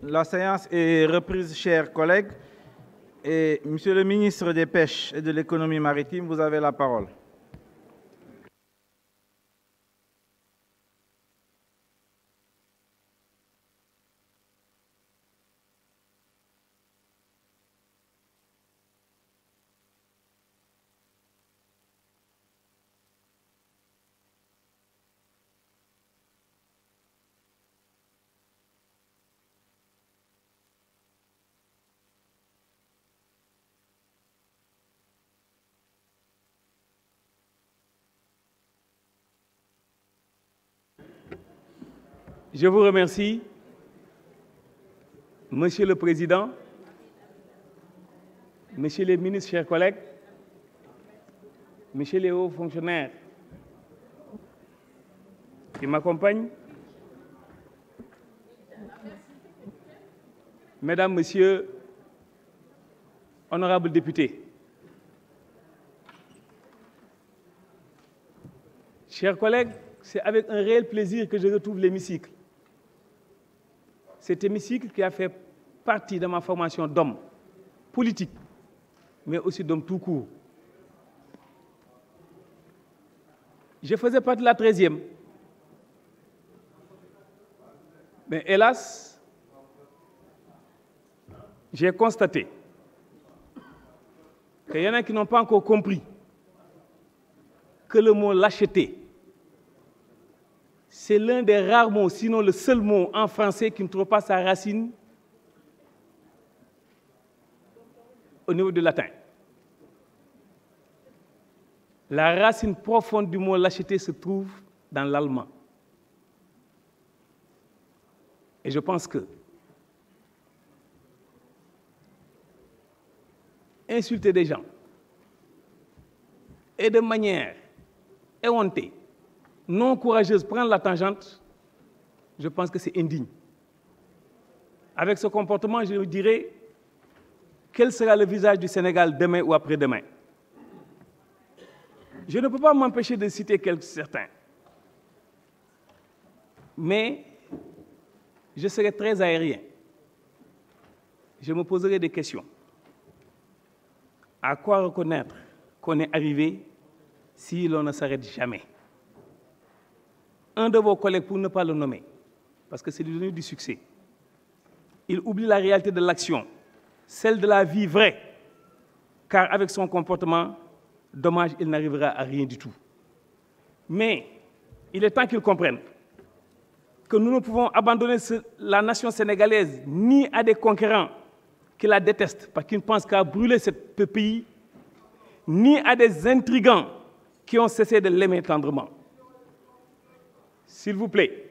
La séance est reprise, chers collègues. Et Monsieur le ministre des Pêches et de l'Économie maritime, vous avez la parole. Je vous remercie, Monsieur le Président, Messieurs les ministres, chers collègues, Messieurs les hauts fonctionnaires qui m'accompagnent, Mesdames, Messieurs, honorables députés, chers collègues, c'est avec un réel plaisir que je retrouve l'hémicycle. Cet hémicycle qui a fait partie de ma formation d'homme politique, mais aussi d'homme tout court. Je faisais partie de la 13e. Mais hélas, j'ai constaté qu'il y en a qui n'ont pas encore compris que le mot lâcheté, c'est l'un des rares mots, sinon le seul mot en français qui ne trouve pas sa racine au niveau du latin. La racine profonde du mot lâcheté se trouve dans l'allemand. Et je pense que insulter des gens et de manière éhontée, non courageuse, prendre la tangente, je pense que c'est indigne. Avec ce comportement, je vous dirais quel sera le visage du Sénégal demain ou après-demain. Je ne peux pas m'empêcher de citer certains. Mais je serai très aérien. Je me poserai des questions. À quoi reconnaître qu'on est arrivé si l'on ne s'arrête jamais? Un de vos collègues, pour ne pas le nommer, parce que c'est devenu du succès, il oublie la réalité de l'action, celle de la vie vraie, car avec son comportement, dommage, il n'arrivera à rien du tout. Mais il est temps qu'ils comprennent que nous ne pouvons abandonner la nation sénégalaise ni à des conquérants qui la détestent, parce qu'ils ne pensent qu'à brûler ce pays, ni à des intrigants qui ont cessé de l'aimer tendrement. S'il vous plaît,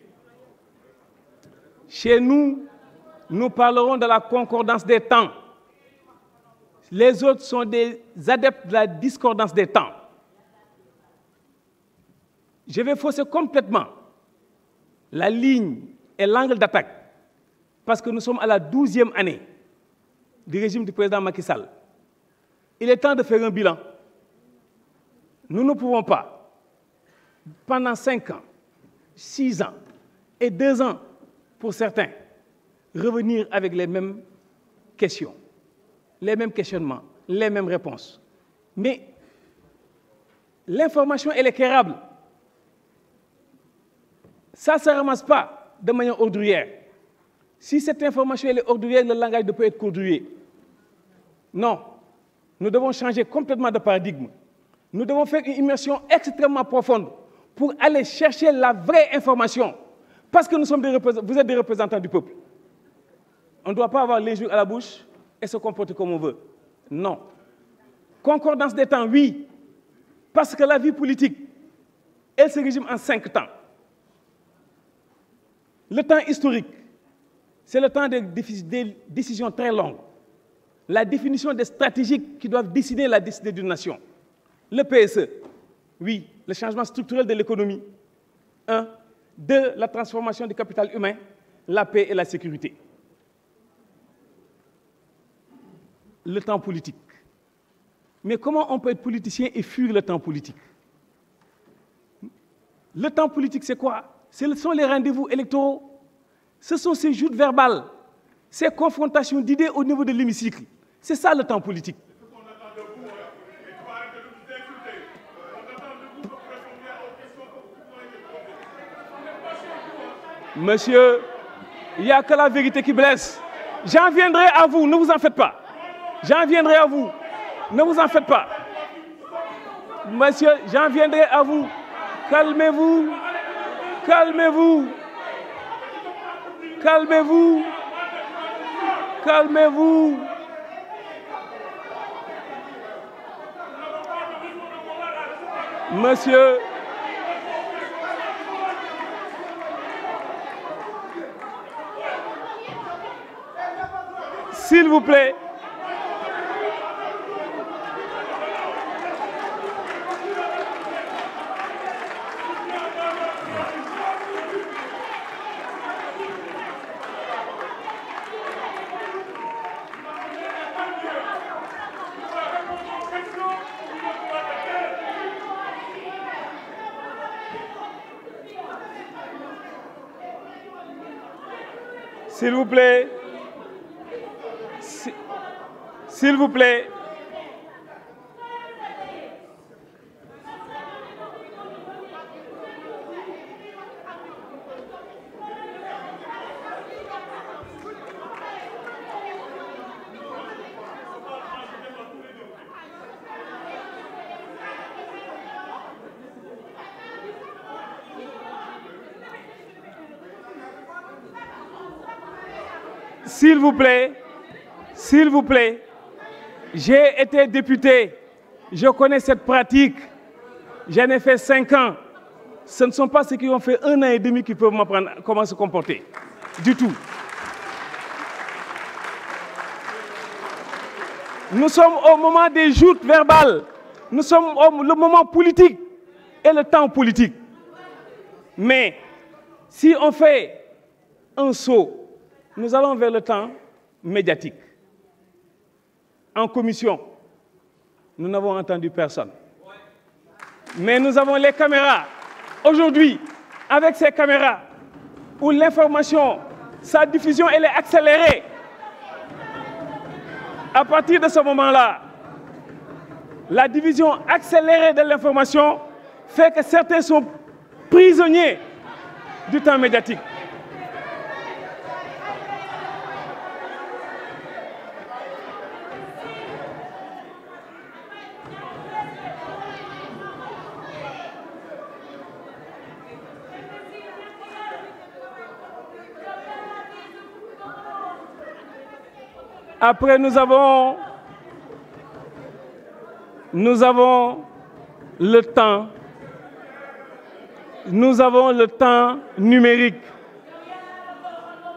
chez nous, nous parlerons de la concordance des temps. Les autres sont des adeptes de la discordance des temps. Je vais fausser complètement la ligne et l'angle d'attaque, parce que nous sommes à la 12e année du régime du président Macky Sall. Il est temps de faire un bilan. Nous ne pouvons pas, pendant 5 ans, 6 ans et 2 ans pour certains, revenir avec les mêmes questions, les mêmes questionnements, les mêmes réponses. Mais l'information, elle est éclairable. Ça ne se ramasse pas de manière ordurière. Si cette information elle est ordurière, le langage ne peut être qu'ordurier. Non, nous devons changer complètement de paradigme. Nous devons faire une immersion extrêmement profonde pour aller chercher la vraie information. Parce que vous êtes des représentants du peuple. On ne doit pas avoir les yeux à la bouche et se comporter comme on veut. Non. Concordance des temps, oui. Parce que la vie politique, elle se résume en 5 temps. Le temps historique, c'est le temps des décisions très longues. La définition des stratégies qui doivent décider la destinée d'une nation. Le PSE, oui, le changement structurel de l'économie. 1. 2. La transformation du capital humain, la paix et la sécurité. Le temps politique. Mais comment on peut être politicien et fuir le temps politique? Le temps politique, c'est quoi? Ce sont les rendez-vous électoraux. Ce sont ces joutes verbales. ces confrontations d'idées au niveau de l'hémicycle. C'est ça le temps politique. Monsieur, il n'y a que la vérité qui blesse. J'en viendrai à vous, ne vous en faites pas. J'en viendrai à vous, ne vous en faites pas. Monsieur, j'en viendrai à vous. Calmez-vous, calmez-vous, calmez-vous, calmez-vous. Monsieur, s'il vous plaît. S'il vous plaît. S'il vous plaît. S'il vous plaît, s'il vous plaît, j'ai été député, je connais cette pratique, j'en ai fait 5 ans. Ce ne sont pas ceux qui ont fait 1 an et demi qui peuvent m'apprendre comment se comporter, du tout. Nous sommes au moment des joutes verbales, nous sommes au moment politique et le temps politique. Mais si on fait un saut, nous allons vers le temps médiatique. En commission, nous n'avons entendu personne. Mais nous avons les caméras. Aujourd'hui, avec ces caméras, où l'information, sa diffusion, elle est accélérée. À partir de ce moment-là, la division accélérée de l'information fait que certains sont prisonniers du temps médiatique. Après, nous avons le temps. Nous avons le temps numérique.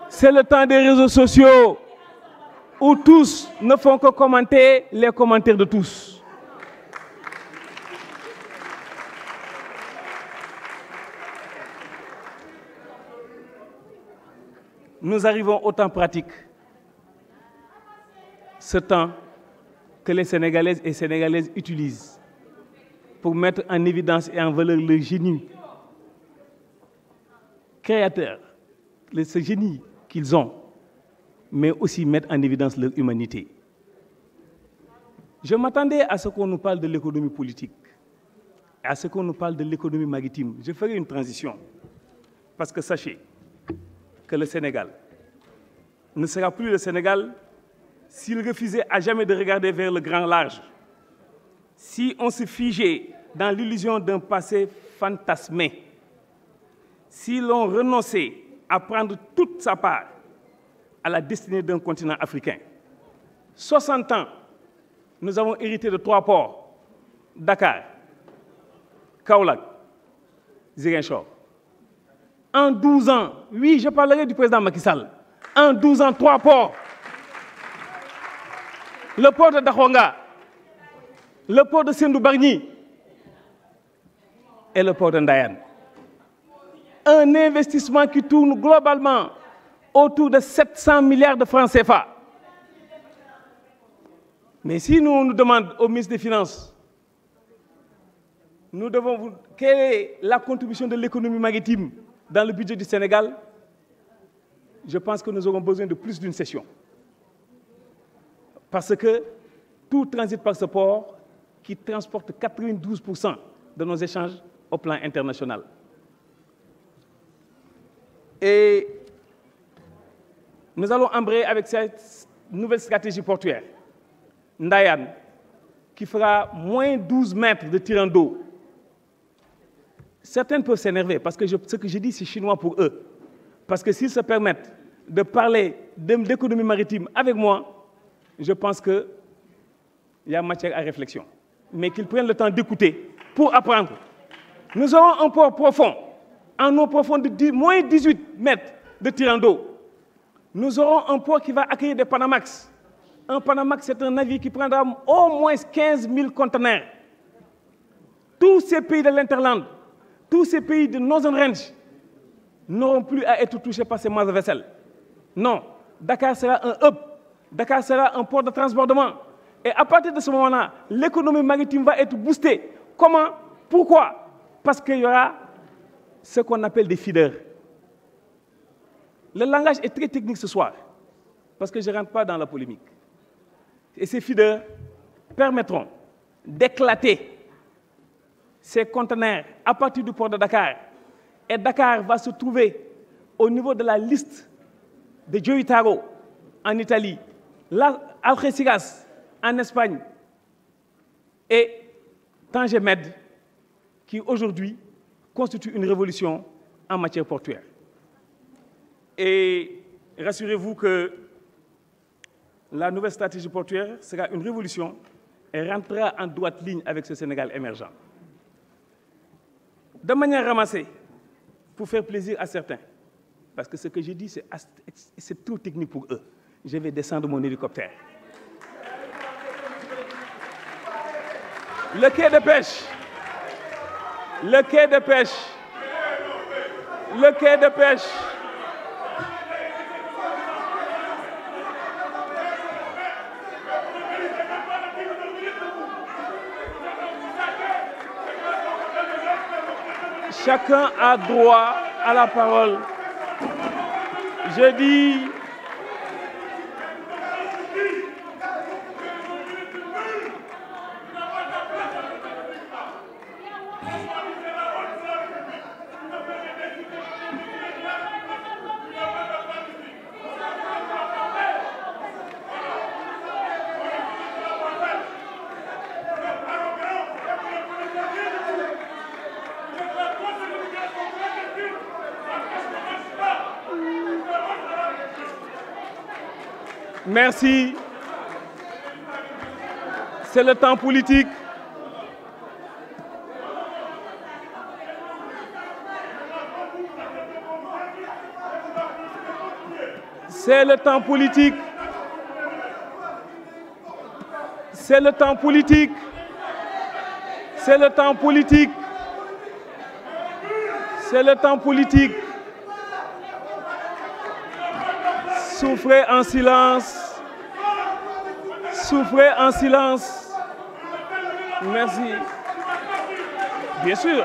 C'est le temps des réseaux sociaux où tous ne font que commenter les commentaires de tous. Nous arrivons au temps pratique. Ce temps que les Sénégalaises et Sénégalaises utilisent pour mettre en évidence et en valeur le génie créateur, ce génie qu'ils ont, mais aussi mettre en évidence leur humanité. Je m'attendais à ce qu'on nous parle de l'économie politique, à ce qu'on nous parle de l'économie maritime. Je ferai une transition, parce que sachez que le Sénégal ne sera plus le Sénégal s'il refusait à jamais de regarder vers le grand large, si on se figeait dans l'illusion d'un passé fantasmé, si l'on renonçait à prendre toute sa part à la destinée d'un continent africain. 60 ans, nous avons hérité de 3 ports, Dakar, Kaolack, Ziguinchor. En 12 ans, oui, je parlerai du président Macky Sall, en 12 ans, 3 ports. Le port de Dakhonga, le port de Sendou-Bargny et le port de Ndayane. Un investissement qui tourne globalement autour de 700 milliards de francs CFA. Mais si on nous demande au ministre des Finances, nous devons vous, quelle est la contribution de l'économie maritime dans le budget du Sénégal? je pense que nous aurons besoin de plus d'une session. Parce que tout transite par ce port qui transporte 92% de nos échanges au plan international. Et nous allons embrayer avec cette nouvelle stratégie portuaire, Ndayane, qui fera moins 12 mètres de tirant d'eau. Certains peuvent s'énerver parce que ce que je dis, c'est chinois pour eux. Parce que s'ils se permettent de parler d'économie maritime avec moi, je pense qu'il y a matière à réflexion. Mais qu'ils prennent le temps d'écouter pour apprendre. Nous aurons un port profond, en eau profonde de moins 18 mètres de tirant d'eau. Nous aurons un port qui va accueillir des Panamax. Un Panamax, c'est un navire qui prendra au moins 15 000 conteneurs. Tous ces pays de l'Interland, tous ces pays de Northern Range n'auront plus à être touchés par ces masses de vaisselle. Non, Dakar sera un hub, Dakar sera un port de transbordement. Et à partir de ce moment-là, l'économie maritime va être boostée. Comment? Pourquoi? Parce qu'il y aura ce qu'on appelle des feeders. Le langage est très technique ce soir, parce que je ne rentre pas dans la polémique. Et ces feeders permettront d'éclater ces conteneurs à partir du port de Dakar. Et Dakar va se trouver au niveau de la liste de Gioitaro en Italie, Algeciras en Espagne et Tanger Med, qui aujourd'hui constitue une révolution en matière portuaire. Et rassurez-vous que la nouvelle stratégie portuaire sera une révolution et rentrera en droite ligne avec ce Sénégal émergent. De manière ramassée, pour faire plaisir à certains, parce que ce que je dis, c'est trop technique pour eux, je vais descendre mon hélicoptère. Le quai de pêche, le quai de pêche, le quai de pêche. Chacun a droit à la parole. Je dis... Merci. C'est le temps politique. C'est le temps politique. C'est le temps politique. C'est le temps politique. C'est le temps politique. Souffrez en silence. Souffrez en silence. Merci. Bien sûr.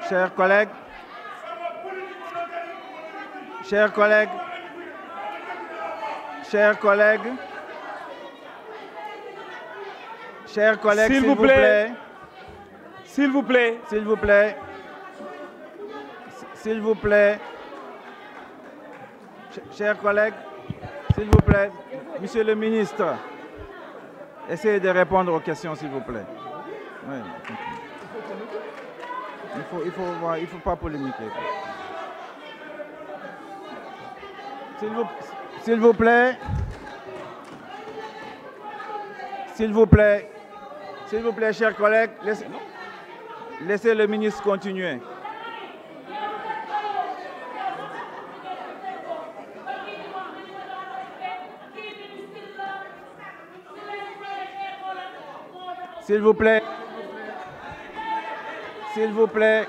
Chers collègues, chers collègues, chers collègues, chers collègues, s'il vous plaît, s'il vous plaît, s'il vous plaît, s'il vous plaît, chers collègues, s'il vous plaît, Monsieur le ministre, essayez de répondre aux questions, s'il vous plaît. Oui. Il faut pas polémiquer. S'il vous plaît, s'il vous plaît, s'il vous plaît, chers collègues, laissez le ministre continuer. S'il vous plaît. S'il vous plaît.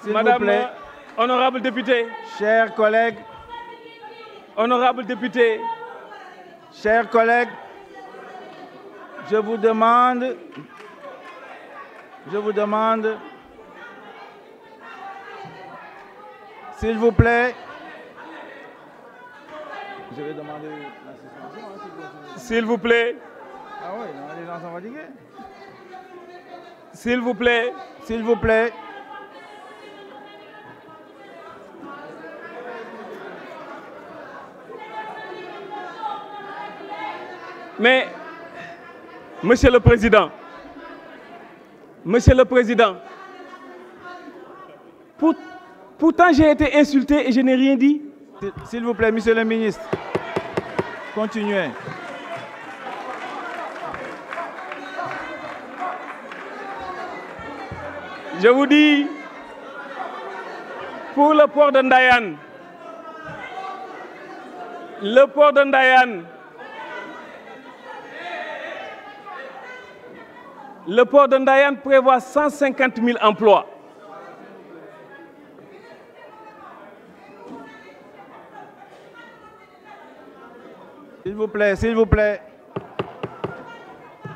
Madame, vous plaît. Honorable député. Chers collègues. Honorable député. Chers collègues, je vous demande, s'il vous plaît, je vais demander la suspension. S'il vous plaît. Ah oui, les gens sont fatigués. S'il vous plaît. S'il vous plaît. Mais, Monsieur le Président, pourtant j'ai été insulté et je n'ai rien dit. S'il vous plaît, Monsieur le ministre, continuez. Je vous dis, pour le port de Ndayane, le port de Ndayane prévoit 150 000 emplois. S'il vous plaît, s'il vous plaît.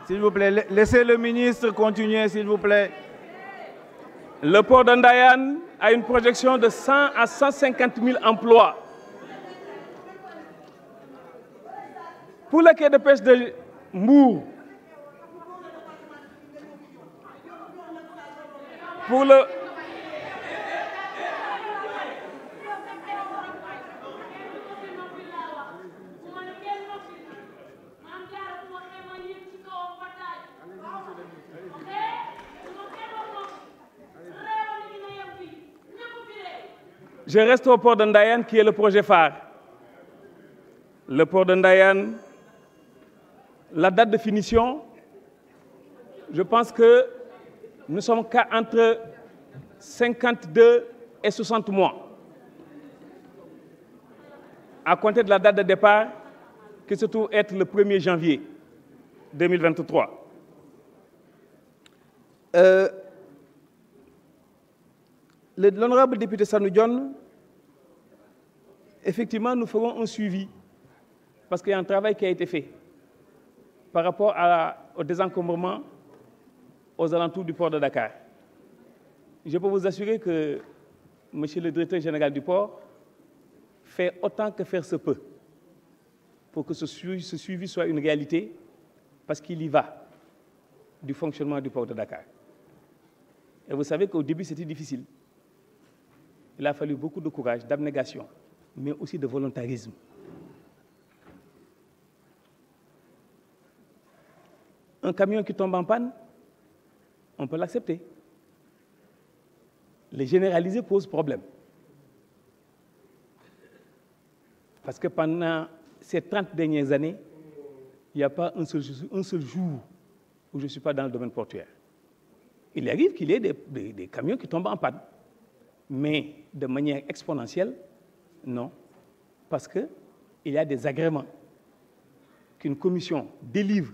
S'il vous plaît, laissez le ministre continuer, s'il vous plaît. Le port de Ndayane a une projection de 100 à 150 000 emplois. Pour le quai de pêche de Mbour, pour le... Je reste au port de Ndayane qui est le projet phare. Le port de Ndayane, la date de finition, je pense que nous sommes entre 52 et 60 mois. À compter de la date de départ, qui se trouve être le 1er janvier 2023. L'honorable député Sanou Dione, effectivement, nous ferons un suivi parce qu'il y a un travail qui a été fait par rapport au désencombrement aux alentours du port de Dakar. Je peux vous assurer que Monsieur le directeur général du port fait autant que faire se peut pour que ce suivi soit une réalité parce qu'il y va du fonctionnement du port de Dakar. Et vous savez qu'au début, c'était difficile. Il a fallu beaucoup de courage, d'abnégation, mais aussi de volontarisme. Un camion qui tombe en panne, on peut l'accepter. Les généraliser pose problème. Parce que pendant ces 30 dernières années, il n'y a pas un seul jour où je ne suis pas dans le domaine portuaire. Il arrive qu'il y ait des camions qui tombent en panne. Mais de manière exponentielle, non. Parce qu'il y a des agréments qu'une commission délivre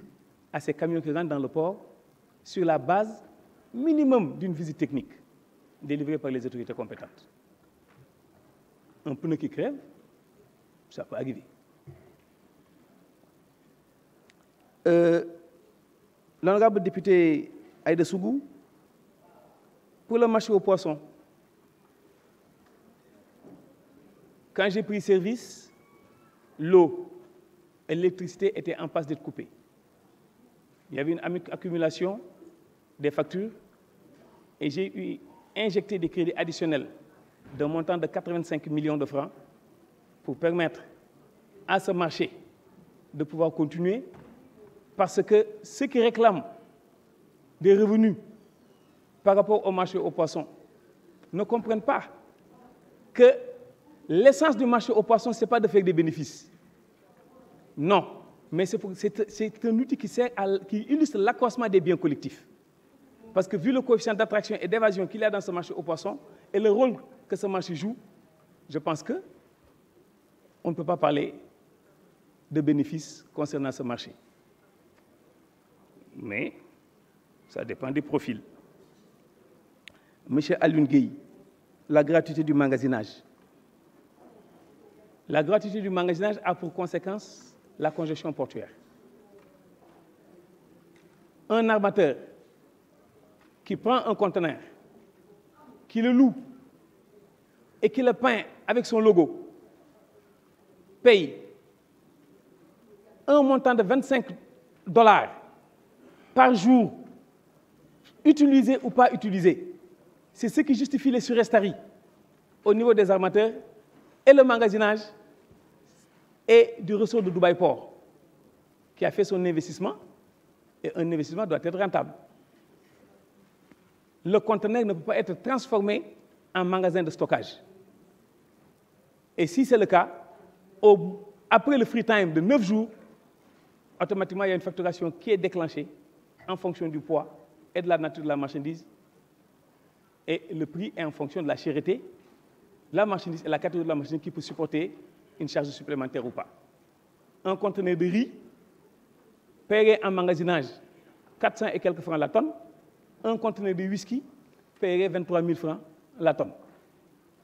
à ces camions qui rentrent dans le port sur la base minimum d'une visite technique délivrée par les autorités compétentes. Un pneu qui crève, ça peut arriver. L'honorable député Aïda Sougou, pour le marché aux poissons, quand j'ai pris service, l'eau et l'électricité étaient en passe d'être coupées. Il y avait une accumulation des factures et j'ai injecté des crédits additionnels d'un montant de 85 millions de francs pour permettre à ce marché de pouvoir continuer parce que ceux qui réclament des revenus par rapport au marché aux poissons ne comprennent pas que l'essence du marché aux poissons, ce n'est pas de faire des bénéfices. Non, mais c'est un outil qui illustre l'accroissement des biens collectifs. Parce que vu le coefficient d'attraction et d'évasion qu'il y a dans ce marché aux poissons et le rôle que ce marché joue, je pense qu'on ne peut pas parler de bénéfices concernant ce marché. Mais ça dépend des profils. Monsieur Alioune Gueye, la gratuité du magasinage. La gratuité du magasinage a pour conséquence la congestion portuaire. Un armateur qui prend un conteneur, qui le loue et qui le peint avec son logo, paye un montant de $25 par jour, utilisé ou pas utilisé. C'est ce qui justifie les surestaries au niveau des armateurs et le magasinage et du ressort de Dubaï Port, qui a fait son investissement, et un investissement doit être rentable. Le conteneur ne peut pas être transformé en magasin de stockage. Et si c'est le cas, après le free time de 9 jours, automatiquement, il y a une facturation qui est déclenchée en fonction du poids et de la nature de la marchandise. Et le prix est en fonction de la cherté de la marchandise et la catégorie de la marchandise qui peut supporter une charge supplémentaire ou pas. Un conteneur de riz paierait en magasinage 400 et quelques francs la tonne. Un conteneur de whisky paierait 23 000 francs la tonne.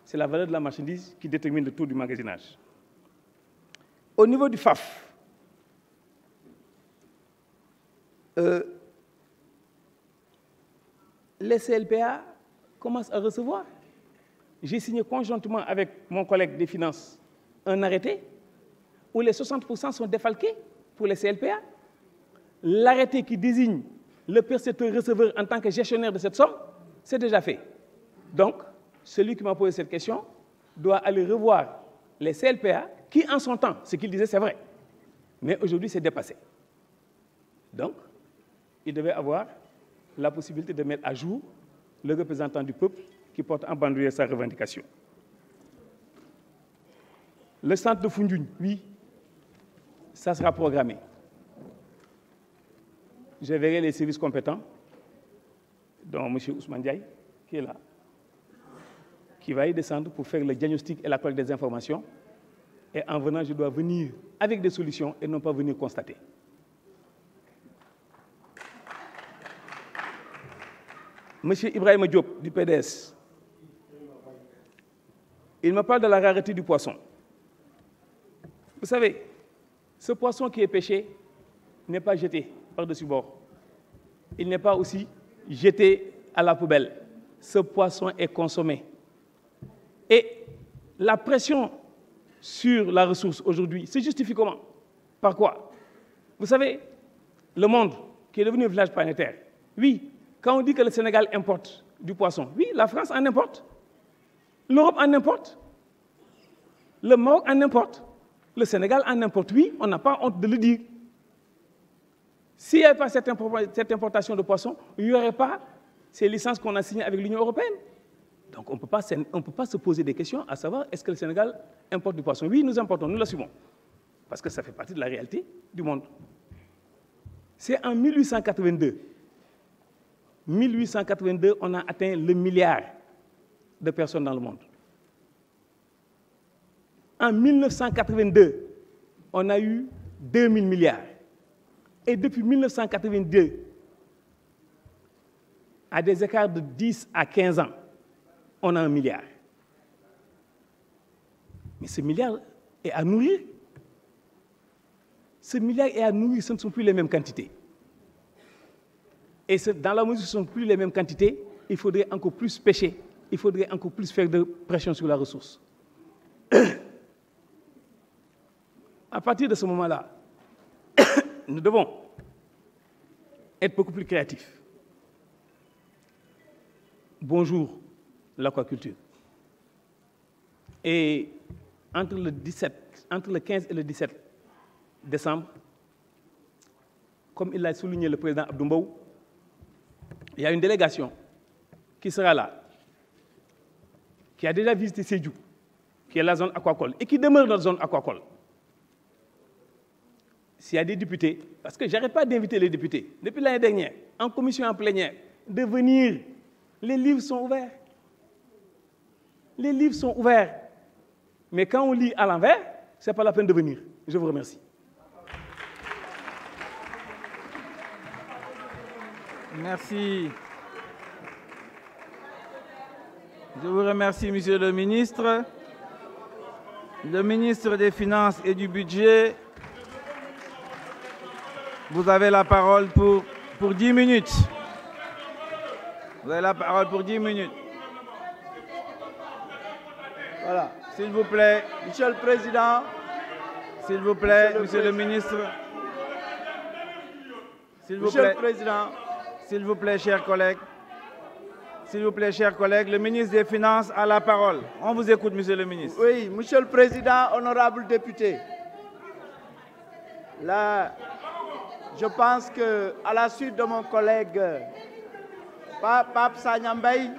C'est la valeur de la marchandise qui détermine le taux du magasinage. Au niveau du FAF, les CLPA commencent à recevoir. J'ai signé conjointement avec mon collègue des Finances un arrêté où les 60% sont défalqués pour les CLPA. L'arrêté qui désigne le percepteur-receveur en tant que gestionnaire de cette somme, c'est déjà fait. Donc, celui qui m'a posé cette question doit aller revoir les CLPA qui, en son temps, ce qu'il disait, c'est vrai. Mais aujourd'hui, c'est dépassé. Donc, il devait avoir la possibilité de mettre à jour le représentant du peuple qui porte en bandoulière sa revendication. Le centre de Foundiougne, oui, ça sera programmé. Je verrai les services compétents, dont M. Ousmane Diaye, qui est là, qui va y descendre pour faire le diagnostic et la collecte des informations. Et en venant, je dois venir avec des solutions et non pas venir constater. M. Ibrahima Diop, du PDS, il me parle de la rareté du poisson. Vous savez, ce poisson qui est pêché n'est pas jeté par-dessus bord. Il n'est pas aussi jeté à la poubelle. Ce poisson est consommé. Et la pression sur la ressource aujourd'hui se justifie comment? Par quoi? Vous savez, le monde qui est devenu un village planétaire, oui, quand on dit que le Sénégal importe du poisson, oui, la France en importe, l'Europe en importe, le Maroc en importe, le Sénégal en importe, oui, on n'a pas honte de le dire. S'il n'y avait pas cette importation de poissons, il n'y aurait pas ces licences qu'on a signées avec l'Union européenne. Donc on ne peut pas se poser des questions à savoir est-ce que le Sénégal importe du poisson. Oui, nous importons, nous l'assumons, parce que ça fait partie de la réalité du monde. C'est en 1882. 1882, on a atteint le milliard de personnes dans le monde. En 1982, on a eu 2000 milliards. Et depuis 1982, à des écarts de 10 à 15 ans, on a 1 milliard. Mais ce milliard est à nourrir. Ce milliard est à nourrir, ce ne sont plus les mêmes quantités. Et dans la mesure où ce ne sont plus les mêmes quantités, il faudrait encore plus pêcher, il faudrait encore plus faire de pression sur la ressource. À partir de ce moment-là, nous devons être beaucoup plus créatifs. Bonjour, l'aquaculture. Et entre le 15 et le 17 décembre, comme il l'a souligné le président Abdou Mbow, il y a une délégation qui sera là, qui a déjà visité Sédhiou, qui est la zone aquacole, et qui demeure dans la zone aquacole. S'il y a des députés, parce que je n'arrête pas d'inviter les députés, depuis l'année dernière, en commission en plénière, de venir. Les livres sont ouverts. Les livres sont ouverts. Mais quand on lit à l'envers, ce n'est pas la peine de venir. Je vous remercie. Merci. Je vous remercie, Monsieur le ministre. Le ministre des Finances et du Budget, Vous avez la parole pour 10 minutes. Vous avez la parole pour 10 minutes. Voilà. S'il vous plaît. Monsieur le Président. S'il vous plaît, Monsieur le ministre. S'il vous Monsieur plaît. le Président. S'il vous plaît, chers collègues. S'il vous plaît, chers collègues, le ministre des Finances a la parole. On vous écoute, Monsieur le ministre. Oui, Monsieur le Président, honorables députés. Là, je pense qu'à la suite de mon collègue Pape Sanyambay,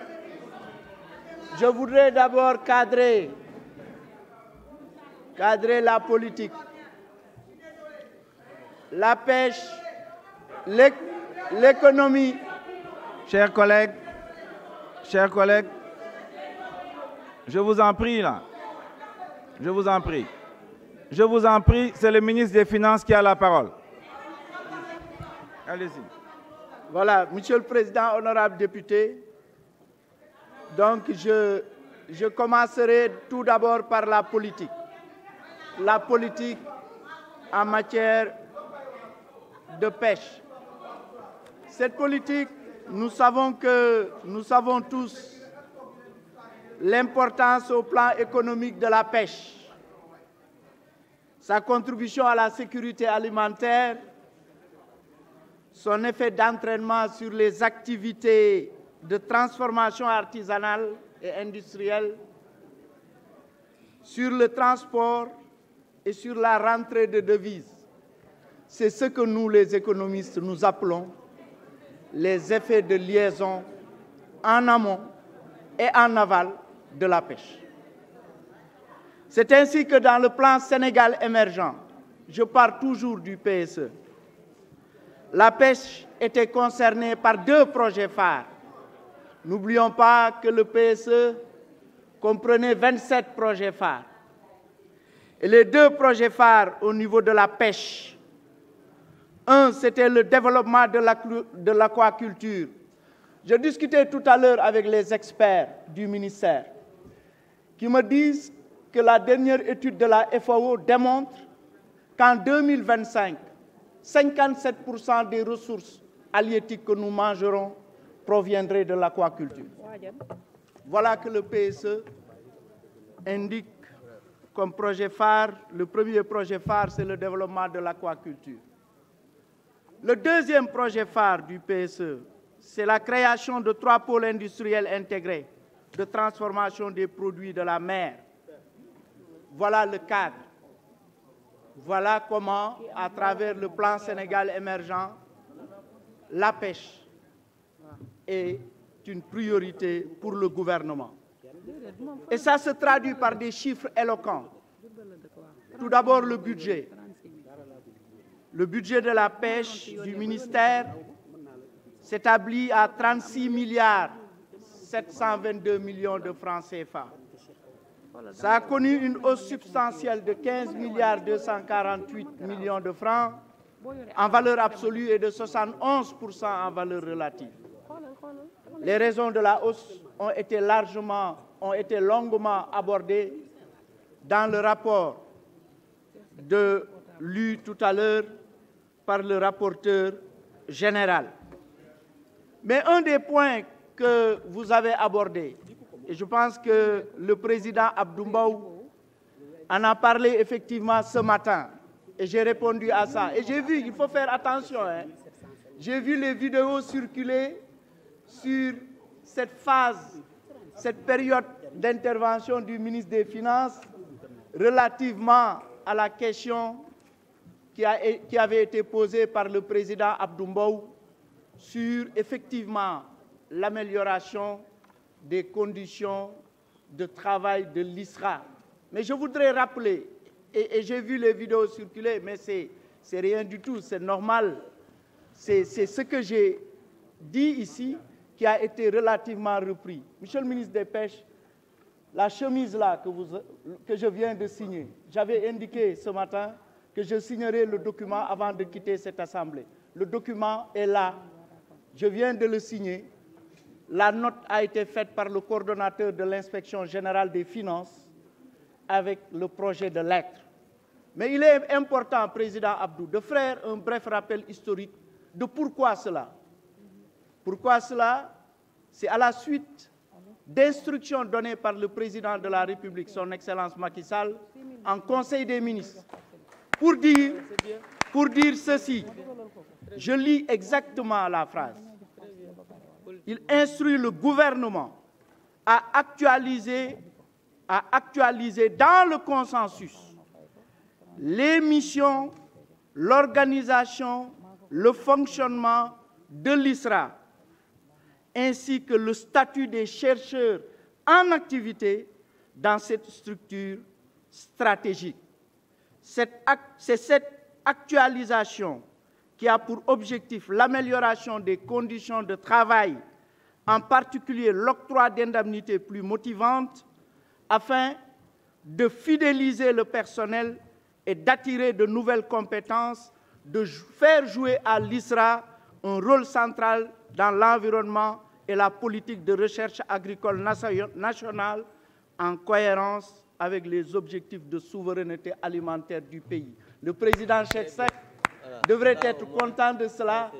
je voudrais d'abord cadrer la politique, la pêche, l'économie. Chers collègues, je vous en prie là. Je vous en prie. Je vous en prie, c'est le ministre des Finances qui a la parole. Allez-y. Voilà, Monsieur le Président, honorable député. Donc, je commencerai tout d'abord par la politique. La politique en matière de pêche. Cette politique, nous savons tous l'importance au plan économique de la pêche. Sa contribution à la sécurité alimentaire, son effet d'entraînement sur les activités de transformation artisanale et industrielle, sur le transport et sur la rentrée de devises. C'est ce que nous, les économistes, nous appelons les effets de liaison en amont et en aval de la pêche. C'est ainsi que dans le plan Sénégal émergent, je pars toujours du PSE, la pêche était concernée par 2 projets phares. N'oublions pas que le PSE comprenait 27 projets phares. Et les 2 projets phares au niveau de la pêche, un, c'était le développement de l'aquaculture. Je discutais tout à l'heure avec les experts du ministère qui me disent que la dernière étude de la FAO démontre qu'en 2025, 57% des ressources halieutiques que nous mangerons proviendraient de l'aquaculture. Voilà que le PSE indique comme projet phare, le premier projet phare, c'est le développement de l'aquaculture. Le deuxième projet phare du PSE, c'est la création de 3 pôles industriels intégrés de transformation des produits de la mer. Voilà le cadre. Voilà comment, à travers le plan Sénégal émergent, la pêche est une priorité pour le gouvernement. Et ça se traduit par des chiffres éloquents. Tout d'abord, le budget. Le budget de la pêche du ministère s'établit à 36 milliards 722 millions de francs CFA. Ça a connu une hausse substantielle de 15 milliards 248 millions de francs en valeur absolue et de 71% en valeur relative. Les raisons de la hausse ont été longuement abordées dans le rapport lu tout à l'heure par le rapporteur général. Mais un des points que vous avez abordé, et je pense que le président Abdou Mbow en a parlé effectivement ce matin, et j'ai répondu à ça. Et j'ai vu, il faut faire attention, j'ai vu les vidéos circuler sur cette phase, cette période d'intervention du ministre des Finances relativement à la question qui avait été posée par le président Abdou Mbow sur effectivement l'amélioration des conditions de travail de l'ISRA. Mais je voudrais rappeler, et j'ai vu les vidéos circuler, mais c'est rien du tout, c'est normal. C'est ce que j'ai dit ici qui a été relativement repris. Monsieur le ministre des Pêches, la chemise là que je viens de signer, j'avais indiqué ce matin que je signerai le document avant de quitter cette assemblée. Le document est là, je viens de le signer. La note a été faite par le coordonnateur de l'inspection générale des finances avec le projet de lettre. Mais il est important, Président Abdou, de faire un bref rappel historique de pourquoi cela. Pourquoi cela? C'est à la suite d'instructions données par le Président de la République, son Excellence Macky Sall, en Conseil des ministres, pour dire ceci. Je lis exactement la phrase. Il instruit le gouvernement à actualiser dans le consensus les missions, l'organisation, le fonctionnement de l'ISRA, ainsi que le statut des chercheurs en activité dans cette structure stratégique. C'est cette actualisation qui a pour objectif l'amélioration des conditions de travail, en particulier l'octroi d'indemnités plus motivantes, afin de fidéliser le personnel et d'attirer de nouvelles compétences, de faire jouer à l'ISRA un rôle central dans l'environnement et la politique de recherche agricole nationale en cohérence avec les objectifs de souveraineté alimentaire du pays. Le président Cheikh Seck devrait être content de cela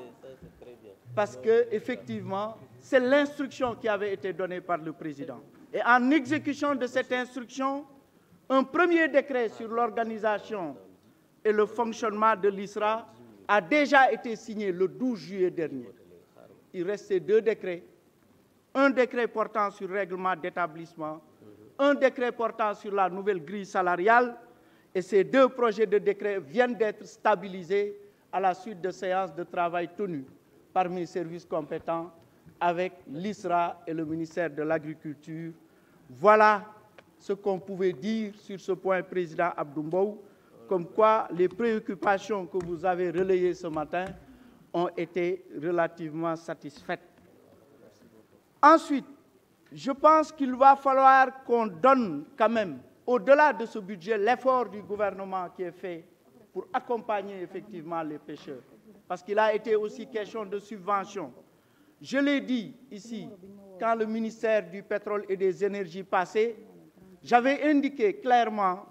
parce qu'effectivement, c'est l'instruction qui avait été donnée par le président. Et en exécution de cette instruction, un premier décret sur l'organisation et le fonctionnement de l'ISRA a déjà été signé le 12 juillet dernier. Il restait 2 décrets. Un décret portant sur le règlement d'établissement, un décret portant sur la nouvelle grille salariale, et ces 2 projets de décret viennent d'être stabilisés à la suite de séances de travail tenues par mes services compétents avec l'ISRA et le ministère de l'Agriculture. Voilà ce qu'on pouvait dire sur ce point, Président Abdou Mbow, comme quoi les préoccupations que vous avez relayées ce matin ont été relativement satisfaites. Ensuite, je pense qu'il va falloir qu'on donne quand même, au-delà de ce budget, l'effort du gouvernement qui est fait pour accompagner effectivement les pêcheurs. Parce qu'il a été aussi question de subventions. Je l'ai dit ici, quand le ministère du Pétrole et des Énergies passait, j'avais indiqué clairement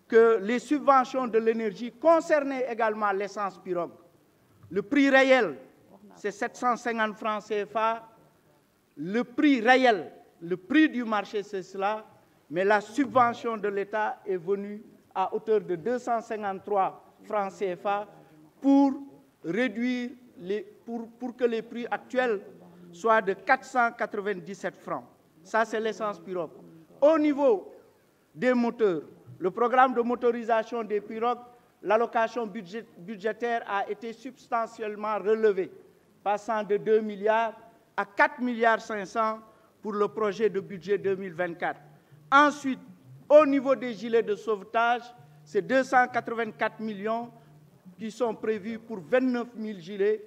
que les subventions de l'énergie concernaient également l'essence pirogue. Le prix réel, c'est 750 francs CFA. Le prix réel, le prix du marché, c'est cela, mais la subvention de l'État est venue à hauteur de 253 francs CFA pour réduire pour que les prix actuels soient de 497 francs. Ça, c'est l'essence pirogue. Au niveau des moteurs, le programme de motorisation des pirogues, l'allocation budgétaire a été substantiellement relevée, passant de 2 milliards à 4 milliards 500 pour le projet de budget 2024. Ensuite, au niveau des gilets de sauvetage, c'est 284 millions qui sont prévus pour 29 000 gilets.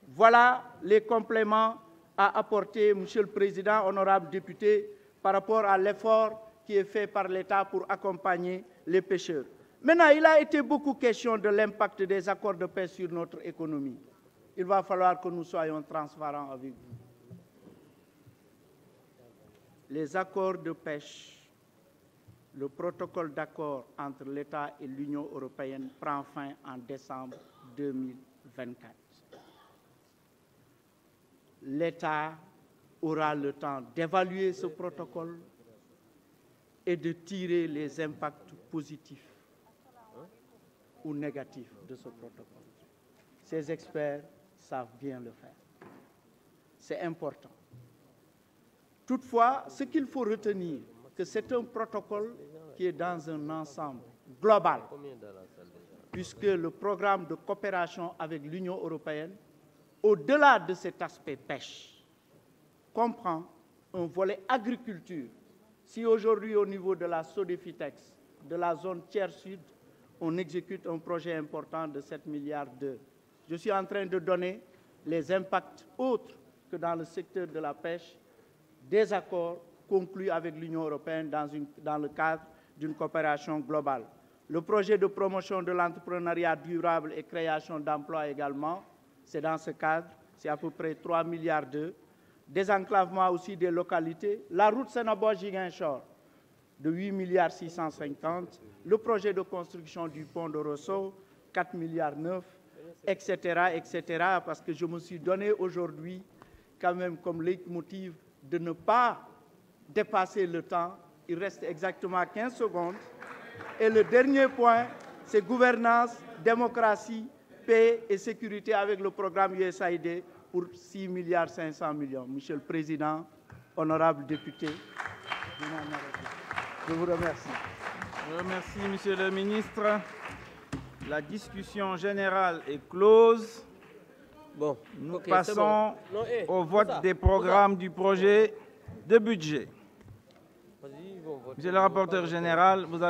Voilà les compléments à apporter, Monsieur le Président, honorables députés, par rapport à l'effort qui est fait par l'État pour accompagner les pêcheurs. Maintenant, il a été beaucoup question de l'impact des accords de pêche sur notre économie. Il va falloir que nous soyons transparents avec vous. Les accords de pêche, le protocole d'accord entre l'État et l'Union européenne prend fin en décembre 2024. L'État aura le temps d'évaluer ce protocole et de tirer les impacts positifs ou négatifs de ce protocole. Ces experts savent bien le faire. C'est important. Toutefois, ce qu'il faut retenir, que c'est un protocole qui est dans un ensemble global, puisque le programme de coopération avec l'Union européenne, au-delà de cet aspect pêche, comprend un volet agriculture. Si aujourd'hui, au niveau de la Sodefitex, de la zone tiers sud, on exécute un projet important de 7 milliards d'euros. Je suis en train de donner les impacts autres que dans le secteur de la pêche, des accords conclus avec l'Union européenne dans le cadre d'une coopération globale. Le projet de promotion de l'entrepreneuriat durable et création d'emplois également, c'est dans ce cadre, c'est à peu près 3 milliards d'euros. Désenclavement aussi des localités. La route Sénabog-Ziguinchor, de 8 milliards 650, le projet de construction du pont de Rosso, 4 milliards 9, etc., parce que je me suis donné aujourd'hui, quand même, comme leitmotiv de ne pas dépasser le temps. Il reste exactement 15 secondes. Et le dernier point, c'est gouvernance, démocratie, paix et sécurité avec le programme USAID pour 6 milliards 500 millions. Monsieur le Président, honorables députés, je vous remercie. Je remercie, Monsieur le ministre. La discussion générale est close. Bon, Nous ok, passons bon. Non, au vote des programmes du projet de budget. Vas-y, ils vont voter. Monsieur le rapporteur général, vous avez